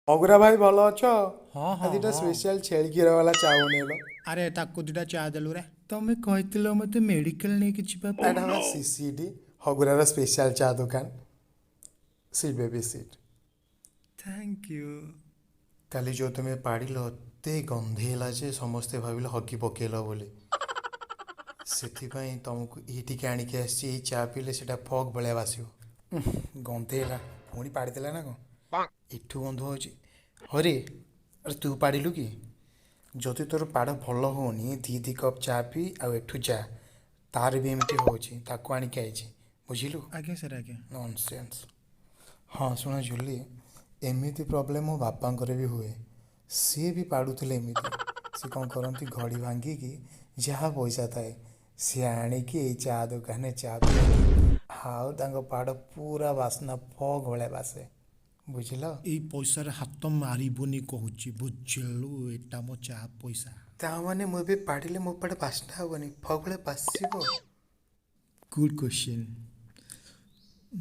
ଅଗୁରା ଭାଇ ଭଲ ଅଛ? ହଁ ହଁ ଆଜିଟା ହଁ। ସ୍ପେଶାଲ ଛେଳି କ୍ଷୀର ବାଲା ଚା ବନେଇଲ। ଆରେ ତାକୁ ଦୁଇଟା ଚା ଦେଲୁ ରେ। ତମେ କହିଥିଲ ମୋତେ ମେଡ଼ିକାଲ ନେଇକି ଯିବା ପାଇଁ। ଏଇଟା ହେଲା ସିସିଡି ହଗୁରାର ସ୍ପେଶାଲ ଚା ଦୋକାନ। Sit baby sit. Thank you. କାଲି ଯେଉଁ ତୁମେ ପାଡ଼ିଲ ଏତେ ଗନ୍ଧେଇଲା ଯେ ସମସ୍ତେ ଭାବିଲେ ହଗି ପକେଇଲ ବୋଲି। ସେଥିପାଇଁ ତମକୁ ଏଇଠିକି ଆଣିକି ଆସିଛି। ଏଇ ଚା ପିଇଲେ ସେଇଟା ଫଗ୍ ଭଳିଆ ବାସିବ। ଗନ୍ଧେଇଲା ପୁଣି ପାଡ଼ିଦେଲା ନା କ'ଣ? ଏଠୁ ଗନ୍ଧ ହେଉଛି। ହରେ ଆରେ ତୁ ପାଡ଼ିଲୁ କି? ଯଦି ତୋର ପାଡ଼ ଭଲ ହେଉନି ଦୁଇ କପ୍ ଚା ପିଇ ଆଉ ଏଠୁ ଯା। ତାର ବି ଏମିତି ହେଉଛି ତାକୁ ଆଣିକି ଆଇଛି ବୁଝିଲୁ। ଆଜ୍ଞା ସାର୍ ଆଜ୍ଞା। ନନ୍ସେନ୍ସ। ହଁ ଶୁଣ ଜୁଲି, ଏମିତି ପ୍ରୋବ୍ଲେମ୍ ମୋ ବାପାଙ୍କର ବି ହୁଏ। ସିଏ ବି ପାଡ଼ୁଥିଲେ ଏମିତି। ସିଏ କ'ଣ କରନ୍ତି ଘଡ଼ି ଭାଙ୍ଗିକି ଯାହା ପଇସା ଥାଏ ସିଏ ଆଣିକି ଏଇ ଚା ଦୋକାନରେ ଚା ପିଅନ୍ତି। ଆଉ ତାଙ୍କ ପାଡ଼ ପୁରା ବାସ୍ନା ଫଗ୍ ଭଳିଆ ବାସେ ବୁଝିଲ। ଏଇ ପଇସାରେ ହାତ ମାରିବୁନି କହୁଛି ବୁଝିଲୁ। ଏଇଟା ମୋ ଚା ପଇସା। ତା'ମାନେ ମୁଁ ଏବେ ପାଡ଼ିଲେ ମୋ ପାଡ଼ ବାସ୍ନା ହେବନି ଫଗ୍ ଭଳିଆ ବାସିବ। Good question.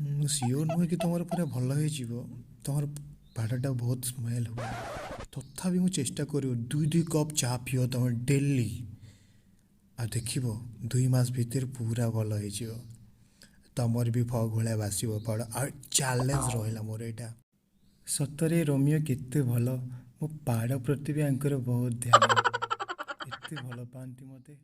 ମୁଁ ସିଓର ନୁହେଁ କି ତୁମର ପୁରା ଭଲ ହେଇଯିବ। ତୁମର ପାଡ଼ଟା ବହୁତ ସ୍ମେଲ୍ ହୁଏ। ତଥାପି ମୁଁ ଚେଷ୍ଟା କରିବି ଦୁଇ କପ୍ ଚା ପିଅ ତୁମେ ଡେଲି। ଆଉ ଦେଖିବ 2 ମାସ ଭିତରେ ପୁରା ଭଲ ହେଇଯିବ। ତମର ବି ଫଗ୍ ଭଳିଆ ବାସିବ ପାଡ଼। ଆଉ ଚ୍ୟାଲେଞ୍ଜ ରହିଲା ମୋର ଏଇଟା। ସତରେ ରୋମିଓ କେତେ ଭଲ। ମୋ ପାଡ଼ ପ୍ରତି ବି ଆଙ୍କର ବହୁତ ଧ୍ୟାନ। ଏତେ ଭଲ ପାଆନ୍ତି ମୋତେ।